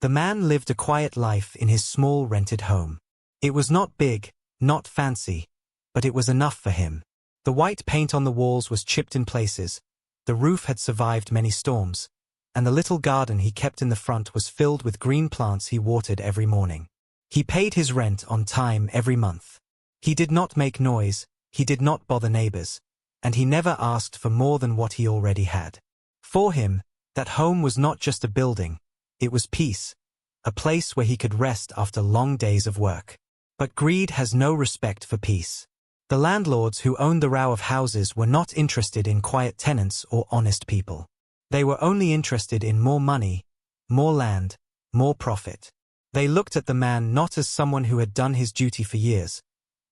The man lived a quiet life in his small rented home. It was not big, not fancy, but it was enough for him. The white paint on the walls was chipped in places, the roof had survived many storms, and the little garden he kept in the front was filled with green plants he watered every morning. He paid his rent on time every month. He did not make noise, he did not bother neighbors, and he never asked for more than what he already had. For him, that home was not just a building, it was peace, a place where he could rest after long days of work. But greed has no respect for peace. The landlords who owned the row of houses were not interested in quiet tenants or honest people. They were only interested in more money, more land, more profit. They looked at the man not as someone who had done his duty for years,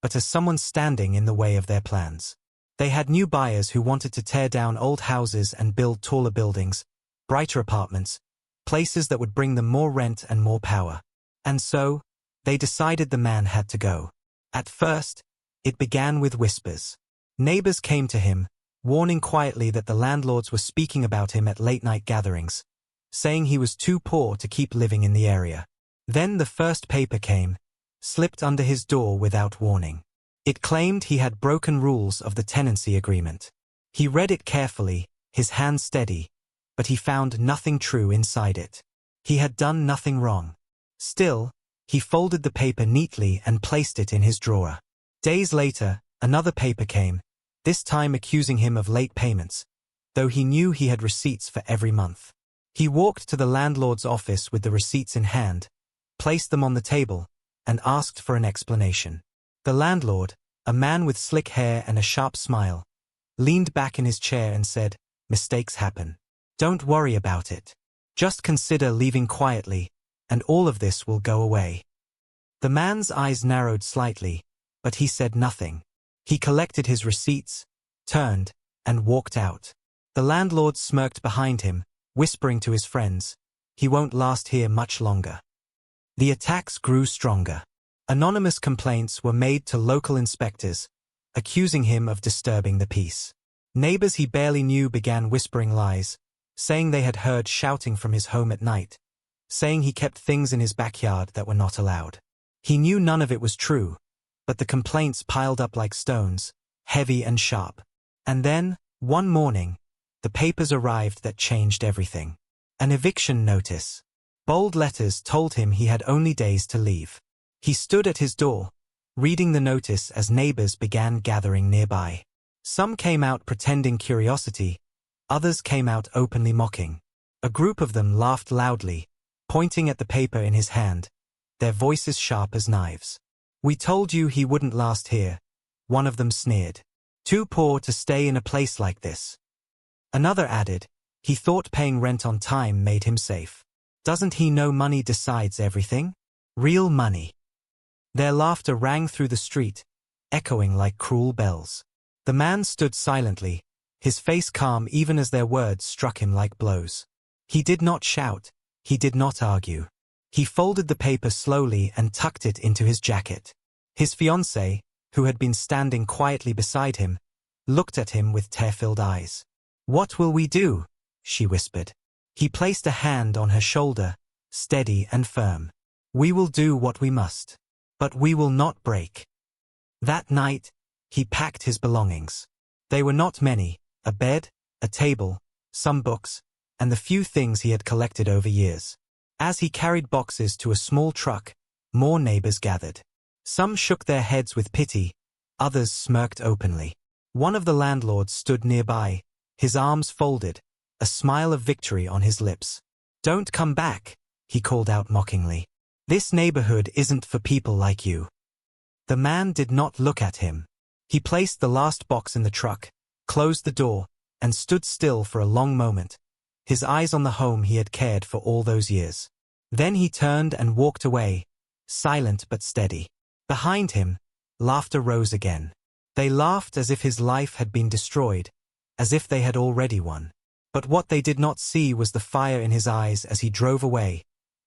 but as someone standing in the way of their plans. They had new buyers who wanted to tear down old houses and build taller buildings, brighter apartments, places that would bring them more rent and more power. And so, they decided the man had to go. At first, it began with whispers. Neighbors came to him, warning quietly that the landlords were speaking about him at late-night gatherings, saying he was too poor to keep living in the area. Then the first paper came, slipped under his door without warning. It claimed he had broken rules of the tenancy agreement. He read it carefully, his hand steady, but he found nothing true inside it. He had done nothing wrong. Still, he folded the paper neatly and placed it in his drawer. Days later, another paper came, this time accusing him of late payments, though he knew he had receipts for every month. He walked to the landlord's office with the receipts in hand, placed them on the table, and asked for an explanation. The landlord, a man with slick hair and a sharp smile, leaned back in his chair and said, "Mistakes happen. Don't worry about it. Just consider leaving quietly, and all of this will go away." The man's eyes narrowed slightly, but he said nothing. He collected his receipts, turned, and walked out. The landlord smirked behind him, whispering to his friends, "He won't last here much longer." The attacks grew stronger. Anonymous complaints were made to local inspectors, accusing him of disturbing the peace. Neighbors he barely knew began whispering lies, saying they had heard shouting from his home at night, saying he kept things in his backyard that were not allowed. He knew none of it was true, but the complaints piled up like stones, heavy and sharp. And then, one morning, the papers arrived that changed everything. An eviction notice. Bold letters told him he had only days to leave. He stood at his door, reading the notice as neighbors began gathering nearby. Some came out pretending curiosity, others came out openly mocking. A group of them laughed loudly, pointing at the paper in his hand, their voices sharp as knives. "We told you he wouldn't last here," one of them sneered. "Too poor to stay in a place like this." Another added, "He thought paying rent on time made him safe. Doesn't he know money decides everything? Real money." Their laughter rang through the street, echoing like cruel bells. The man stood silently, his face calm even as their words struck him like blows. He did not shout, he did not argue. He folded the paper slowly and tucked it into his jacket. His fiancée, who had been standing quietly beside him, looked at him with tear-filled eyes. "What will we do?" she whispered. He placed a hand on her shoulder, steady and firm. "We will do what we must. But we will not break." That night, he packed his belongings. They were not many, a bed, a table, some books, and the few things he had collected over years. As he carried boxes to a small truck, more neighbors gathered. Some shook their heads with pity, others smirked openly. One of the landlords stood nearby, his arms folded, a smile of victory on his lips. "Don't come back," he called out mockingly. "This neighborhood isn't for people like you." The man did not look at him. He placed the last box in the truck, closed the door, and stood still for a long moment, his eyes on the home he had cared for all those years. Then he turned and walked away, silent but steady. Behind him, laughter rose again. They laughed as if his life had been destroyed, as if they had already won. But what they did not see was the fire in his eyes as he drove away,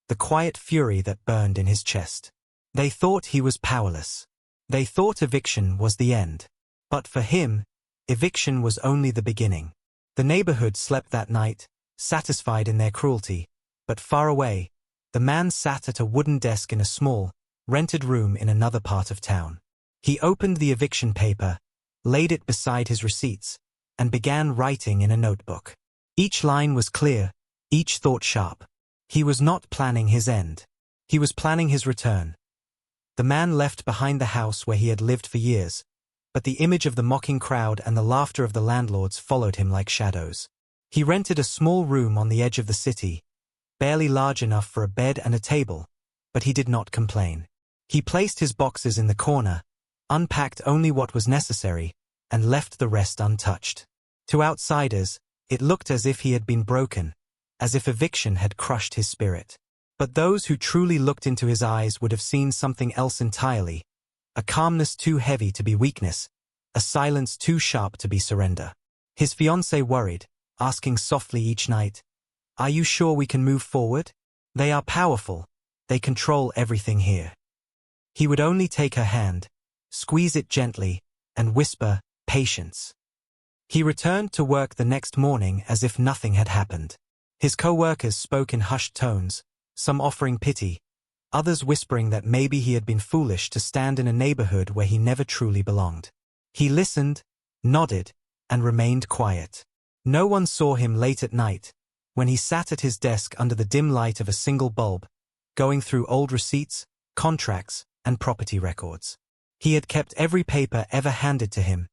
the quiet fury that burned in his chest. They thought he was powerless. They thought eviction was the end. But for him, eviction was only the beginning. The neighborhood slept that night, satisfied in their cruelty, but far away, The man sat at a wooden desk in a small, rented room in another part of town. He opened the eviction paper, laid it beside his receipts, and began writing in a notebook. Each line was clear, each thought sharp. He was not planning his end. He was planning his return. The man left behind the house where he had lived for years, but the image of the mocking crowd and the laughter of the landlords followed him like shadows. He rented a small room on the edge of the city, barely large enough for a bed and a table, but he did not complain. He placed his boxes in the corner, unpacked only what was necessary, and left the rest untouched. To outsiders, it looked as if he had been broken, as if eviction had crushed his spirit. But those who truly looked into his eyes would have seen something else entirely, a calmness too heavy to be weakness, a silence too sharp to be surrender. His fiancée worried, asking softly each night, "Are you sure we can move forward? They are powerful. They control everything here." He would only take her hand, squeeze it gently, and whisper, "Patience." He returned to work the next morning as if nothing had happened. His co-workers spoke in hushed tones, some offering pity, others whispering that maybe he had been foolish to stand in a neighborhood where he never truly belonged. He listened, nodded, and remained quiet. No one saw him late at night, when he sat at his desk under the dim light of a single bulb, going through old receipts, contracts, and property records. He had kept every paper ever handed to him,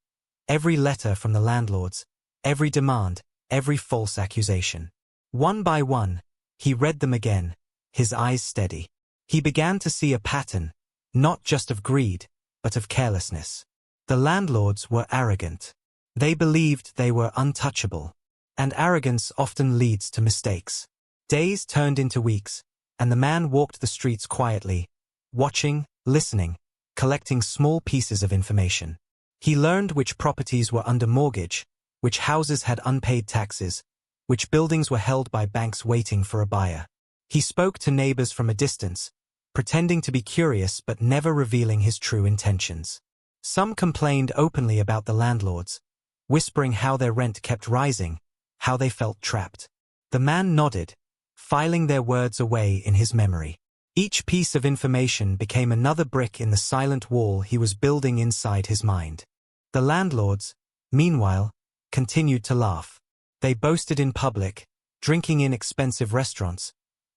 every letter from the landlords, every demand, every false accusation. One by one, he read them again, his eyes steady. He began to see a pattern, not just of greed, but of carelessness. The landlords were arrogant. They believed they were untouchable, and arrogance often leads to mistakes. Days turned into weeks, and the man walked the streets quietly, watching, listening, collecting small pieces of information. He learned which properties were under mortgage, which houses had unpaid taxes, which buildings were held by banks waiting for a buyer. He spoke to neighbors from a distance, pretending to be curious but never revealing his true intentions. Some complained openly about the landlords, whispering how their rent kept rising, how they felt trapped. The man nodded, filing their words away in his memory. Each piece of information became another brick in the silent wall he was building inside his mind. The landlords, meanwhile, continued to laugh. They boasted in public, drinking in expensive restaurants,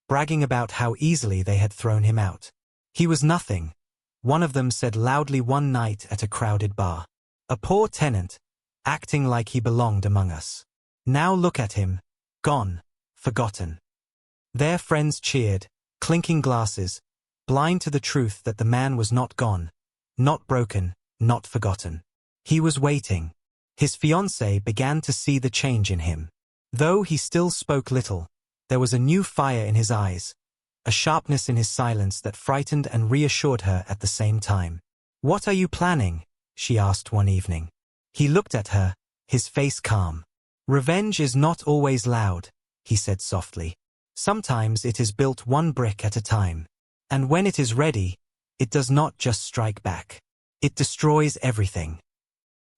bragging about how easily they had thrown him out. He was nothing, one of them said loudly one night at a crowded bar. A poor tenant, acting like he belonged among us. Now look at him, gone, forgotten. Their friends cheered, clinking glasses, blind to the truth that the man was not gone, not broken, not forgotten. He was waiting. His fiancée began to see the change in him. Though he still spoke little, there was a new fire in his eyes, a sharpness in his silence that frightened and reassured her at the same time. "What are you planning?" she asked one evening. He looked at her, his face calm. "Revenge is not always loud," he said softly. "Sometimes it is built one brick at a time. And when it is ready, it does not just strike back. It destroys everything."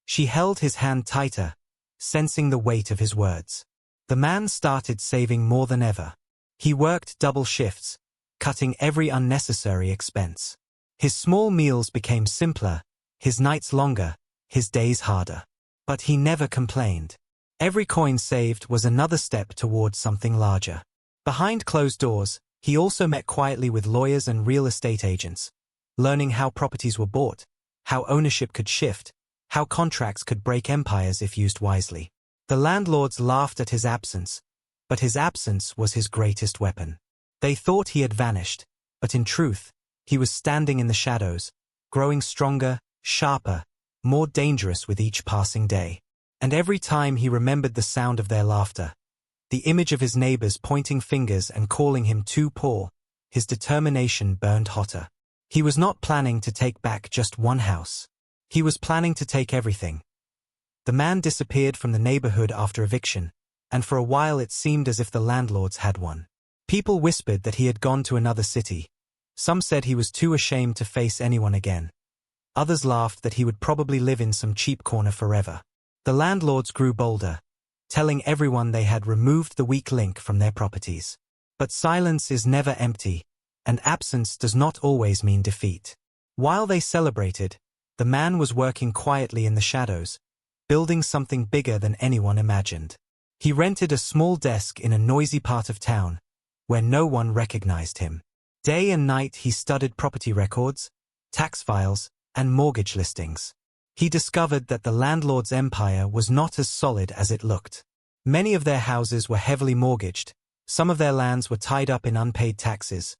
She held his hand tighter, sensing the weight of his words. The man started saving more than ever. He worked double shifts, cutting every unnecessary expense. His small meals became simpler, his nights longer, his days harder. But he never complained. Every coin saved was another step toward something larger. Behind closed doors, he also met quietly with lawyers and real estate agents, learning how properties were bought, how ownership could shift, how contracts could break empires if used wisely. The landlords laughed at his absence, but his absence was his greatest weapon. They thought he had vanished, but in truth, he was standing in the shadows, growing stronger, sharper, more dangerous with each passing day. And every time he remembered the sound of their laughter, the image of his neighbors pointing fingers and calling him too poor, his determination burned hotter. He was not planning to take back just one house. He was planning to take everything. The man disappeared from the neighborhood after eviction, and for a while it seemed as if the landlords had won. People whispered that he had gone to another city. Some said he was too ashamed to face anyone again. Others laughed that he would probably live in some cheap corner forever. The landlords grew bolder, telling everyone they had removed the weak link from their properties. But silence is never empty, and absence does not always mean defeat. While they celebrated, the man was working quietly in the shadows, building something bigger than anyone imagined. He rented a small desk in a noisy part of town, where no one recognized him. Day and night he studied property records, tax files, and mortgage listings. He discovered that the landlord's empire was not as solid as it looked. Many of their houses were heavily mortgaged, some of their lands were tied up in unpaid taxes,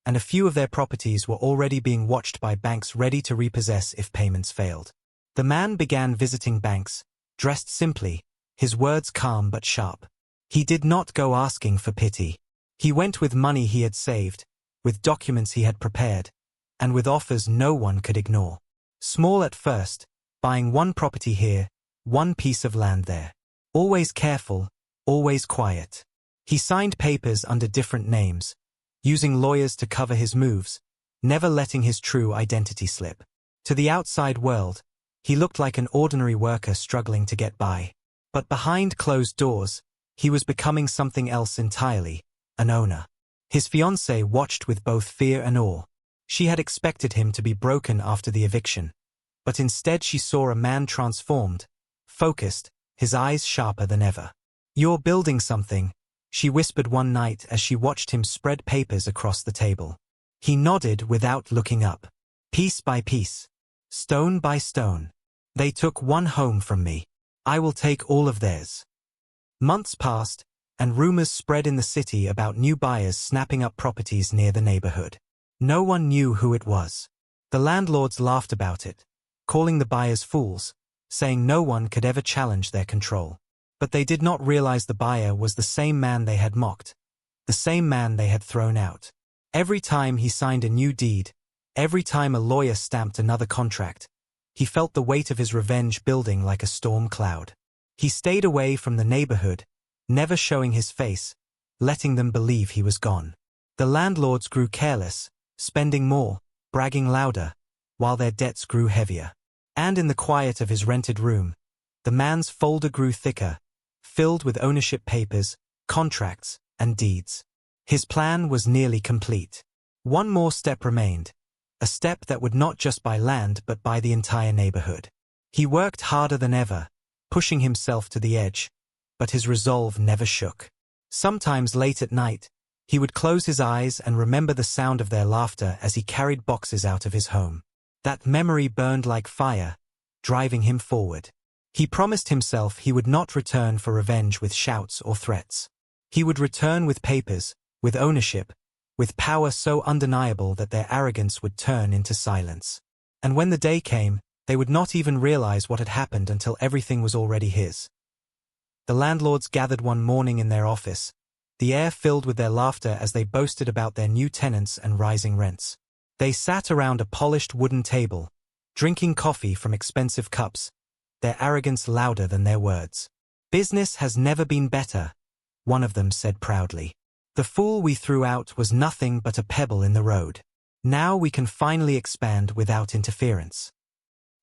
and a few of their properties were already being watched by banks ready to repossess if payments failed. The man began visiting banks, dressed simply, his words calm but sharp. He did not go asking for pity. He went with money he had saved, with documents he had prepared, and with offers no one could ignore. Small at first, buying one property here, one piece of land there. Always careful, always quiet. He signed papers under different names, using lawyers to cover his moves, never letting his true identity slip. To the outside world, he looked like an ordinary worker struggling to get by. But behind closed doors, he was becoming something else entirely, an owner. His fiancée watched with both fear and awe. She had expected him to be broken after the eviction, but instead she saw a man transformed, focused, his eyes sharper than ever. "You're building something," she whispered one night as she watched him spread papers across the table. He nodded without looking up. "Piece by piece, stone by stone. They took one home from me. I will take all of theirs." Months passed, and rumors spread in the city about new buyers snapping up properties near the neighborhood. No one knew who it was. The landlords laughed about it, calling the buyers fools, saying no one could ever challenge their control. But they did not realize the buyer was the same man they had mocked, the same man they had thrown out. Every time he signed a new deed, every time a lawyer stamped another contract, he felt the weight of his revenge building like a storm cloud. He stayed away from the neighborhood, never showing his face, letting them believe he was gone. The landlords grew careless, spending more, bragging louder, while their debts grew heavier. And in the quiet of his rented room, the man's folder grew thicker, filled with ownership papers, contracts, and deeds. His plan was nearly complete. One more step remained, a step that would not just buy land but buy the entire neighborhood. He worked harder than ever, pushing himself to the edge, but his resolve never shook. Sometimes late at night, he would close his eyes and remember the sound of their laughter as he carried boxes out of his home. That memory burned like fire, driving him forward. He promised himself he would not return for revenge with shouts or threats. He would return with papers, with ownership, with power so undeniable that their arrogance would turn into silence. And when the day came, they would not even realize what had happened until everything was already his. The landlords gathered one morning in their office, the air filled with their laughter as they boasted about their new tenants and rising rents. They sat around a polished wooden table, drinking coffee from expensive cups, their arrogance louder than their words. "Business has never been better," one of them said proudly. "The fool we threw out was nothing but a pebble in the road. Now we can finally expand without interference."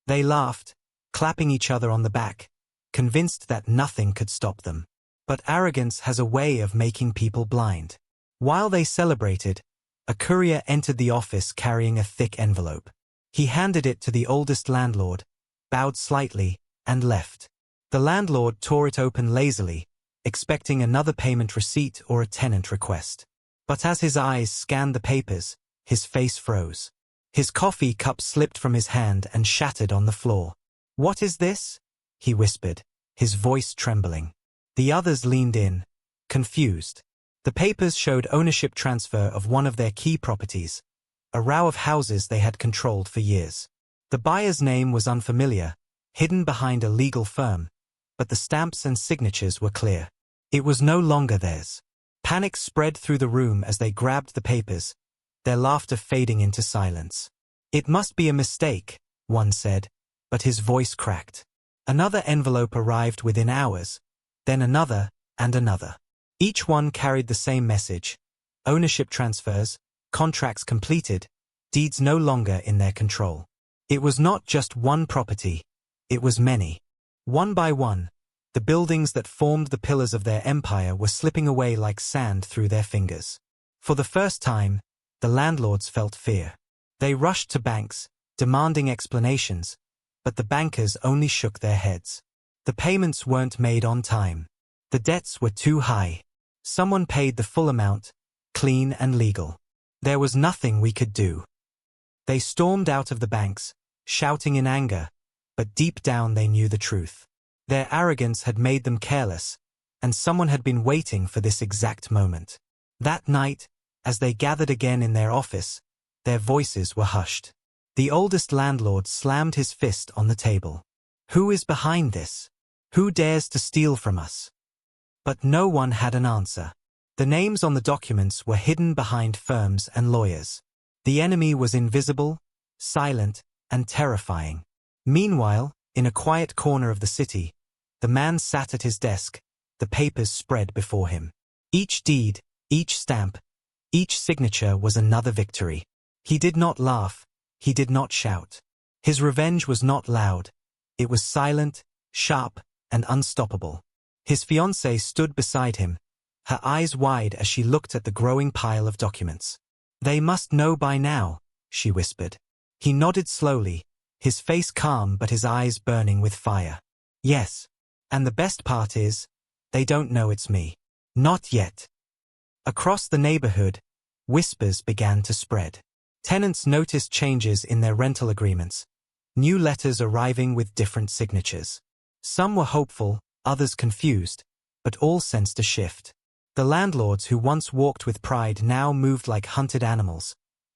They laughed, clapping each other on the back, convinced that nothing could stop them. But arrogance has a way of making people blind. While they celebrated, a courier entered the office carrying a thick envelope. He handed it to the oldest landlord, bowed slightly, and left. The landlord tore it open lazily, expecting another payment receipt or a tenant request. But as his eyes scanned the papers, his face froze. His coffee cup slipped from his hand and shattered on the floor. "What is this?" he whispered, his voice trembling. The others leaned in, confused. The papers showed ownership transfer of one of their key properties, a row of houses they had controlled for years. The buyer's name was unfamiliar, hidden behind a legal firm, but the stamps and signatures were clear. It was no longer theirs. Panic spread through the room as they grabbed the papers, their laughter fading into silence. "It must be a mistake," one said, but his voice cracked. Another envelope arrived within hours, then another and another. Each one carried the same message: ownership transfers, contracts completed, deeds no longer in their control. It was not just one property, it was many. One by one, The buildings that formed the pillars of their empire were slipping away like sand through their fingers. For the first time, the landlords felt fear. They rushed to banks, demanding explanations, but the bankers only shook their heads. The payments weren't made on time. The debts were too high. Someone paid the full amount, clean and legal. There was nothing we could do. They stormed out of the banks, shouting in anger, but deep down they knew the truth. Their arrogance had made them careless, and someone had been waiting for this exact moment. That night, as they gathered again in their office, their voices were hushed. The oldest landlord slammed his fist on the table. Who is behind this? Who dares to steal from us? But no one had an answer. The names on the documents were hidden behind firms and lawyers. The enemy was invisible, silent, and terrifying. Meanwhile, in a quiet corner of the city, the man sat at his desk, the papers spread before him. Each deed, each stamp, each signature was another victory. He did not laugh, he did not shout. His revenge was not loud, it was silent, sharp, and unstoppable. His fiancée stood beside him, her eyes wide as she looked at the growing pile of documents. They must know by now, she whispered. He nodded slowly, his face calm but his eyes burning with fire. Yes. And the best part is, they don't know it's me. Not yet. Across the neighborhood, whispers began to spread. Tenants noticed changes in their rental agreements, new letters arriving with different signatures. Some were hopeful, others confused, but all sensed a shift. The landlords who once walked with pride now moved like hunted animals,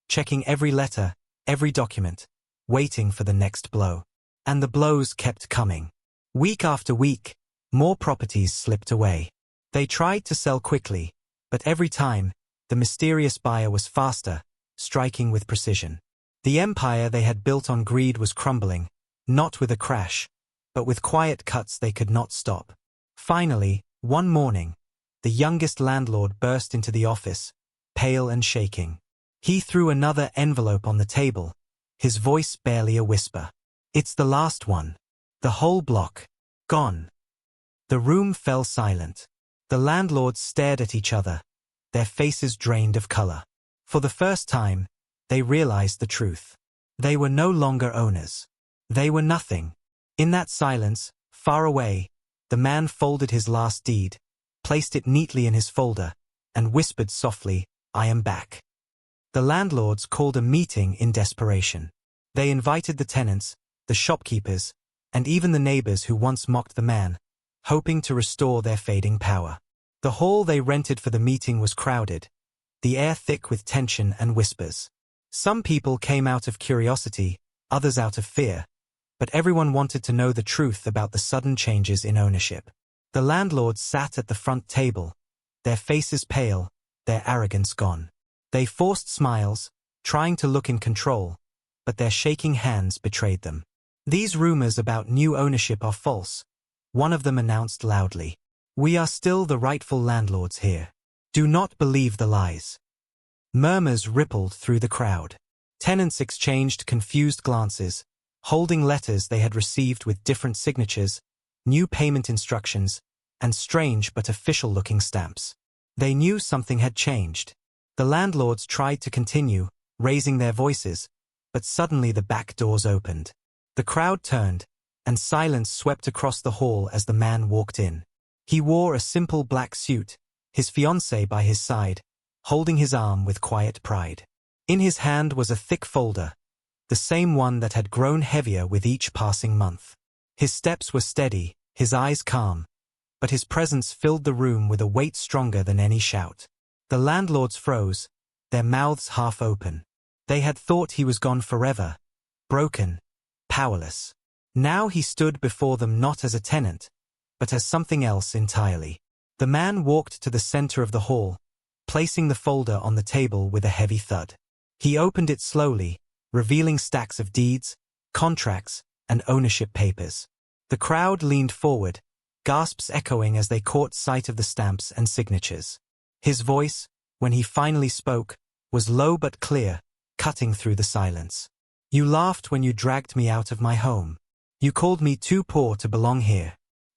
checking every letter, every document, waiting for the next blow. And the blows kept coming. Week after week, more properties slipped away. They tried to sell quickly, but every time, the mysterious buyer was faster, striking with precision. The empire they had built on greed was crumbling, not with a crash, but with quiet cuts they could not stop. Finally, one morning, the youngest landlord burst into the office, pale and shaking. He threw another envelope on the table, his voice barely a whisper. It's the last one. The whole block. Gone. The room fell silent. The landlords stared at each other, their faces drained of color. For the first time, they realized the truth. They were no longer owners. They were nothing. In that silence, far away, the man folded his last deed, placed it neatly in his folder, and whispered softly, "I am back." The landlords called a meeting in desperation. They invited the tenants, the shopkeepers, and even the neighbors who once mocked the man, hoping to restore their fading power. The hall they rented for the meeting was crowded, the air thick with tension and whispers. Some people came out of curiosity, others out of fear, but everyone wanted to know the truth about the sudden changes in ownership. The landlords sat at the front table, their faces pale, their arrogance gone. They forced smiles, trying to look in control, but their shaking hands betrayed them. These rumors about new ownership are false, one of them announced loudly. We are still the rightful landlords here. Do not believe the lies. Murmurs rippled through the crowd. Tenants exchanged confused glances, holding letters they had received with different signatures, new payment instructions, and strange but official-looking stamps. They knew something had changed. The landlords tried to continue, raising their voices, but suddenly the back doors opened. The crowd turned, and silence swept across the hall as the man walked in. He wore a simple black suit, his fiancée by his side, holding his arm with quiet pride. In his hand was a thick folder, the same one that had grown heavier with each passing month. His steps were steady, his eyes calm, but his presence filled the room with a weight stronger than any shout. The landlords froze, their mouths half open. They had thought he was gone forever, broken, powerless. Now he stood before them not as a tenant, but as something else entirely. The man walked to the center of the hall, placing the folder on the table with a heavy thud. He opened it slowly, revealing stacks of deeds, contracts, and ownership papers. The crowd leaned forward, gasps echoing as they caught sight of the stamps and signatures. His voice, when he finally spoke, was low but clear, cutting through the silence. You laughed when you dragged me out of my home. You called me too poor to belong here.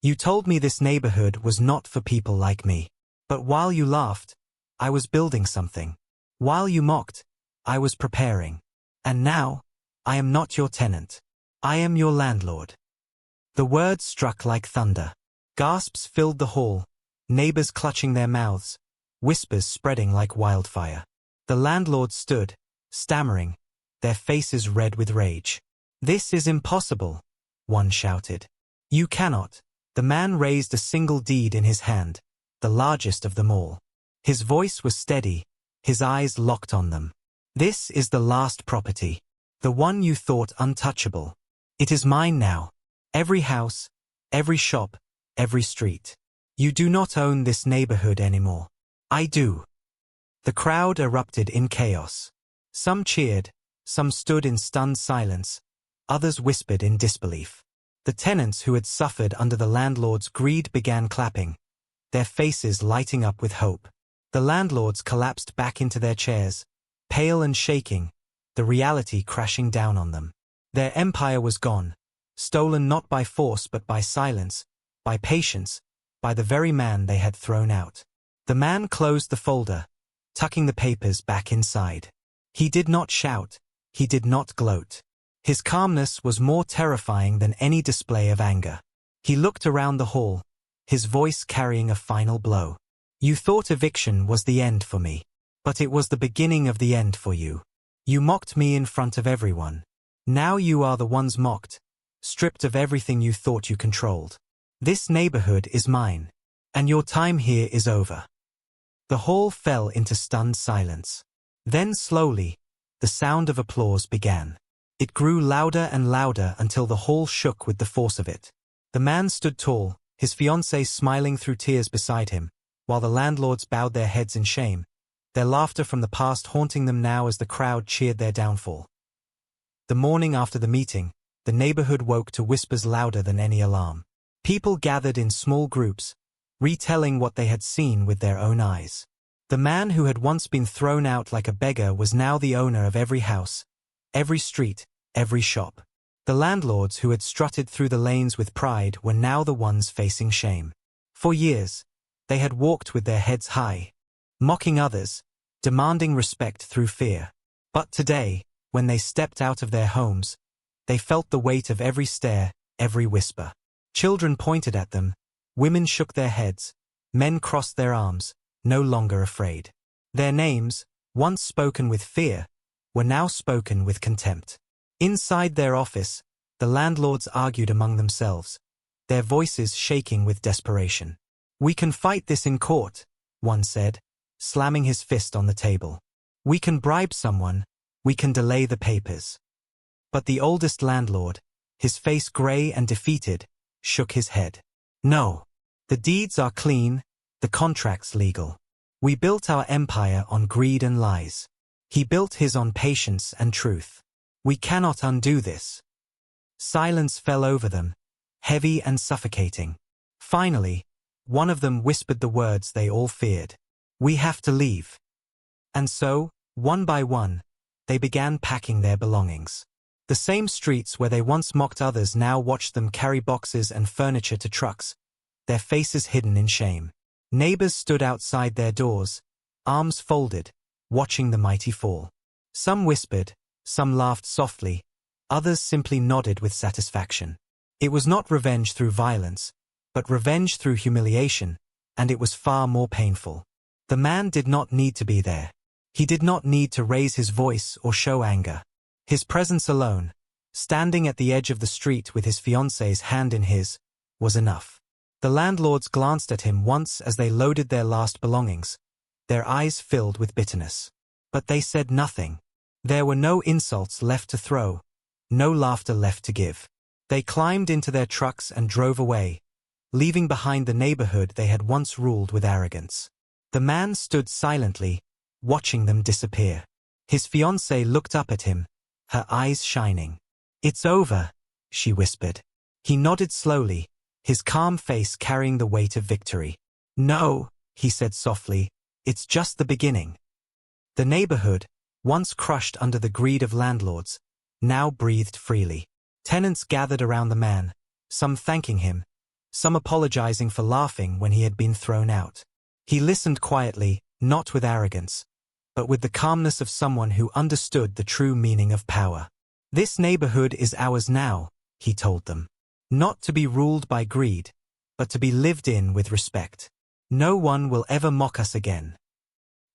You told me this neighborhood was not for people like me. But while you laughed, I was building something. While you mocked, I was preparing. And now, I am not your tenant. I am your landlord. The words struck like thunder. Gasps filled the hall, neighbors clutching their mouths, whispers spreading like wildfire. The landlord stood, stammering, their faces red with rage. "This is impossible," one shouted. "You cannot." The man raised a single deed in his hand, the largest of them all. His voice was steady, his eyes locked on them. "This is the last property. The one you thought untouchable. It is mine now. Every house, every shop, every street. You do not own this neighborhood anymore. I do." The crowd erupted in chaos. Some cheered, some stood in stunned silence, others whispered in disbelief. The tenants who had suffered under the landlord's greed began clapping, their faces lighting up with hope. The landlords collapsed back into their chairs, pale and shaking, the reality crashing down on them. Their empire was gone, stolen not by force but by silence, by patience, by the very man they had thrown out. The man closed the folder, tucking the papers back inside. He did not shout, he did not gloat. His calmness was more terrifying than any display of anger. He looked around the hall, his voice carrying a final blow. "You thought eviction was the end for me. But it was the beginning of the end for you. You mocked me in front of everyone. Now you are the ones mocked, stripped of everything you thought you controlled. This neighborhood is mine, and your time here is over." The hall fell into stunned silence. Then slowly, the sound of applause began. It grew louder and louder until the hall shook with the force of it. The man stood tall, his fiancée smiling through tears beside him, while the landlords bowed their heads in shame, their laughter from the past haunting them now as the crowd cheered their downfall. The morning after the meeting, the neighborhood woke to whispers louder than any alarm. People gathered in small groups, retelling what they had seen with their own eyes. The man who had once been thrown out like a beggar was now the owner of every house, every street, every shop. The landlords who had strutted through the lanes with pride were now the ones facing shame. For years, they had walked with their heads high, mocking others, demanding respect through fear. But today, when they stepped out of their homes, they felt the weight of every stare, every whisper. Children pointed at them, women shook their heads, men crossed their arms, no longer afraid. Their names, once spoken with fear, were now spoken with contempt. Inside their office, the landlords argued among themselves, their voices shaking with desperation. "We can fight this in court," one said, slamming his fist on the table. "We can bribe someone, we can delay the papers." But the oldest landlord, his face gray and defeated, shook his head. "No. The deeds are clean, the contracts legal. We built our empire on greed and lies. He built his on patience and truth. We cannot undo this." Silence fell over them, heavy and suffocating. Finally, one of them whispered the words they all feared. "We have to leave." And so, one by one, they began packing their belongings. The same streets where they once mocked others now watched them carry boxes and furniture to trucks, their faces hidden in shame. Neighbors stood outside their doors, arms folded, watching the mighty fall. Some whispered, some laughed softly, others simply nodded with satisfaction. It was not revenge through violence, but revenge through humiliation, and it was far more painful. The man did not need to be there. He did not need to raise his voice or show anger. His presence alone, standing at the edge of the street with his fiancée's hand in his, was enough. The landlords glanced at him once as they loaded their last belongings, their eyes filled with bitterness. But they said nothing. There were no insults left to throw, no laughter left to give. They climbed into their trucks and drove away, leaving behind the neighborhood they had once ruled with arrogance. The man stood silently, watching them disappear. His fiancée looked up at him, her eyes shining. "It's over," she whispered. He nodded slowly, his calm face carrying the weight of victory. "No," he said softly, "it's just the beginning." The neighborhood, once crushed under the greed of landlords, now breathed freely. Tenants gathered around the man, some thanking him, some apologizing for laughing when he had been thrown out. He listened quietly, not with arrogance, but with the calmness of someone who understood the true meaning of power. This neighborhood is ours now, he told them. Not to be ruled by greed, but to be lived in with respect. No one will ever mock us again.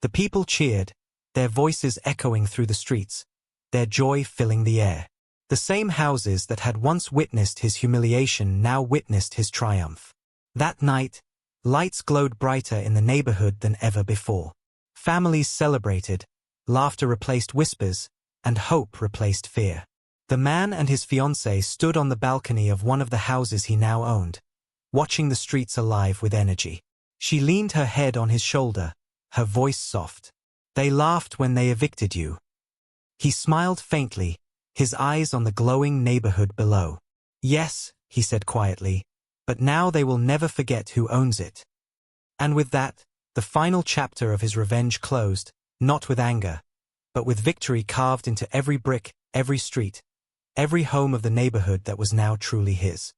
The people cheered, their voices echoing through the streets, their joy filling the air. The same houses that had once witnessed his humiliation now witnessed his triumph. That night, lights glowed brighter in the neighborhood than ever before. Families celebrated, laughter replaced whispers, and hope replaced fear. The man and his fiancée stood on the balcony of one of the houses he now owned, watching the streets alive with energy. She leaned her head on his shoulder, her voice soft. They laughed when they evicted you. He smiled faintly, his eyes on the glowing neighborhood below. Yes, he said quietly, but now they will never forget who owns it. And with that, the final chapter of his revenge closed, not with anger, but with victory carved into every brick, every street, every home of the neighborhood that was now truly his.